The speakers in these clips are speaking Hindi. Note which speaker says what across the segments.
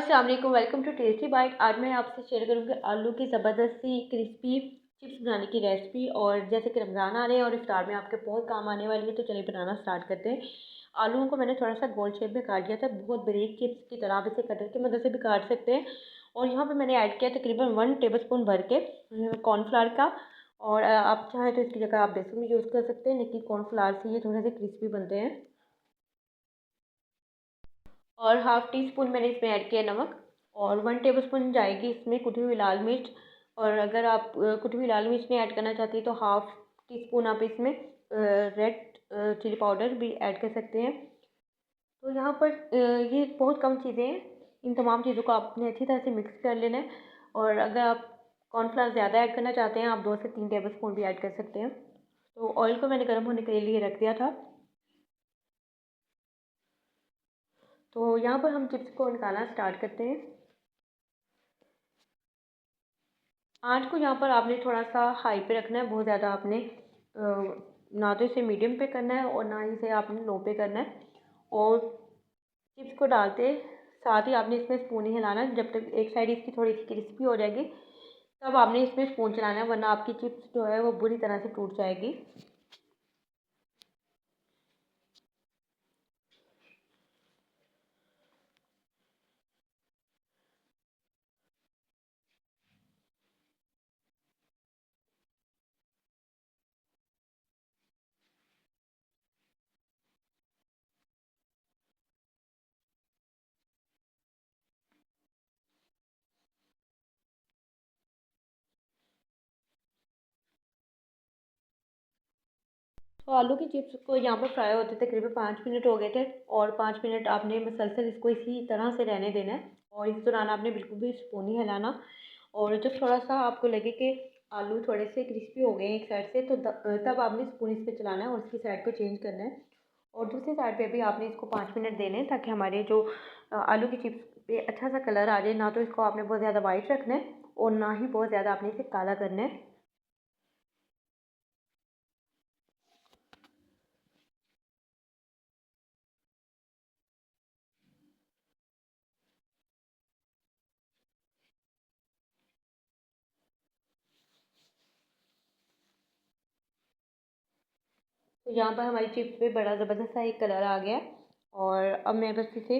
Speaker 1: अस्सलाम वालेकुम, वेलकम टू टेस्टी बाइट। आज मैं आपसे शेयर करूँगी आलू की ज़बरदस्ती क्रिस्पी चिप्स बनाने की रेसिपी। और जैसे कि रमज़ान आ रहे हैं और इफ्तार में आपके बहुत काम आने वाली है, तो चलिए बनाना स्टार्ट करते हैं। आलूओं को मैंने थोड़ा सा गोल शेप में काट दिया था, बहुत बारीक चिप्स की तरह। आप इसे कटर की मदद से भी काट सकते हैं। और यहाँ पर मैंने ऐड किया तकरीबन 1 टेबल स्पून भर के कॉर्नफ्लावर का। और आप चाहें तो इसकी जगह आप बेसन भी यूज़ कर सकते हैं, लेकिन कॉर्नफ्लावर से ये थोड़े से क्रिस्पी बनते हैं। और हाफ़ टी स्पून मैंने इसमें ऐड किया नमक। और 1 टेबल स्पून जाएगी इसमें कुटी हुई लाल मिर्च। और अगर आप कुटी हुई लाल मिर्च नहीं ऐड करना चाहती तो हाफ़ टी स्पून आप इसमें रेड चिली पाउडर भी ऐड कर सकते हैं। तो यहाँ पर ये बहुत कम चीज़ें हैं। इन तमाम चीज़ों को आपने अच्छी तरह से मिक्स कर लेना है। और अगर आप कॉर्नफ्लावर ज़्यादा ऐड करना चाहते हैं, आप 2 से 3 टेबल स्पून भी ऐड कर सकते हैं। तो ऑयल को मैंने गर्म होने के लिए रख दिया था। तो यहाँ पर हम चिप्स को निकालना स्टार्ट करते हैं। आँच को यहाँ पर आपने थोड़ा सा हाई पे रखना है, बहुत ज़्यादा आपने ना तो इसे मीडियम पे करना है और ना ही इसे आपने लो पे करना है। और चिप्स को डालते साथ ही आपने इसमें स्पून ही हिलाना है, जब तक एक साइड इसकी थोड़ी सी क्रिस्पी हो जाएगी तब आपने इसमें स्पून चलाना है, वरना आपकी चिप्स जो है वो बुरी तरह से टूट जाएगी। तो आलू की चिप्स को यहाँ पर फ्राई होते तकरीबन 5 मिनट हो गए थे। और 5 मिनट आपने मुसलसल इसको इसी तरह से रहने देना है। और इस दौरान आपने बिल्कुल भी स्पून नहीं हिलाना। और जब थोड़ा सा आपको लगे कि आलू थोड़े से क्रिस्पी हो गए एक साइड से, तो तब आपने स्पून इस पर चलाना है और इसकी साइड को चेंज करना है। और दूसरी साइड पे भी आपने इसको 5 मिनट देने हैं, ताकि हमारे जो आलू की चिप्स पे अच्छा सा कलर आ जाए। ना तो इसको आपने बहुत ज़्यादा वाइट रखना है और ना ही बहुत ज़्यादा आपने इसे काला करना है। तो यहाँ पर हमारी चिप्स पे बड़ा ज़बरदस्त सा एक कलर आ गया। और अब मैं बस इसे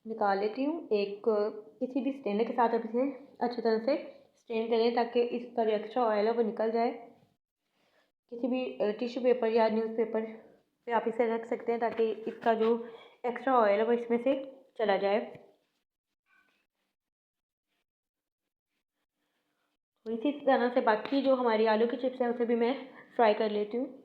Speaker 1: निकाल लेती हूँ। एक किसी भी स्ट्रेनर के साथ आप इसे अच्छी तरह से स्ट्रेन करें, ताकि इस पर एक्स्ट्रा ऑयल है वो निकल जाए। किसी भी टिश्यू पेपर या न्यूज़पेपर पे आप इसे रख सकते हैं, ताकि इसका जो एक्स्ट्रा ऑयल है वो इसमें से चला जाए। तो इसी तरह से बाकी जो हमारी आलू की चिप्स है उसे भी मैं फ्राई कर लेती हूँ।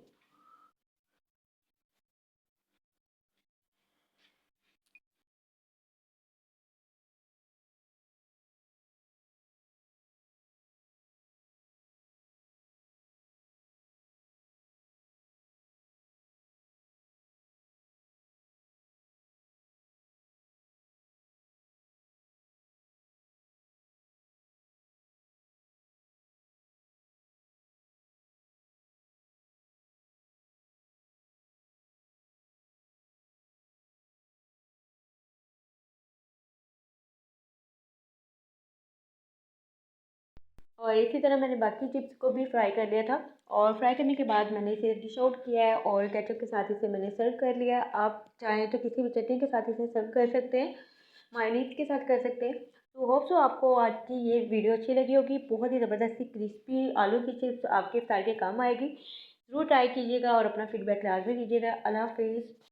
Speaker 1: और इसी तरह मैंने बाकी चिप्स को भी फ्राई कर लिया था। और फ्राई करने के बाद मैंने इसे डिश आउट किया है और केचप के साथ इसे मैंने सर्व कर लिया है। आप चाहें तो किसी भी चटनी के साथ इसे सर्व कर सकते हैं, मायोनीज के साथ कर सकते हैं। तो होप सो आपको आज की ये वीडियो अच्छी लगी होगी। बहुत ही ज़बरदस्ती क्रिस्पी आलू की चिप्स आपके इफ्तार के काम आएगी। ज़रूर ट्राई कीजिएगा और अपना फीडबैक लाजमी दीजिएगा। अल्लाह हाफिज़।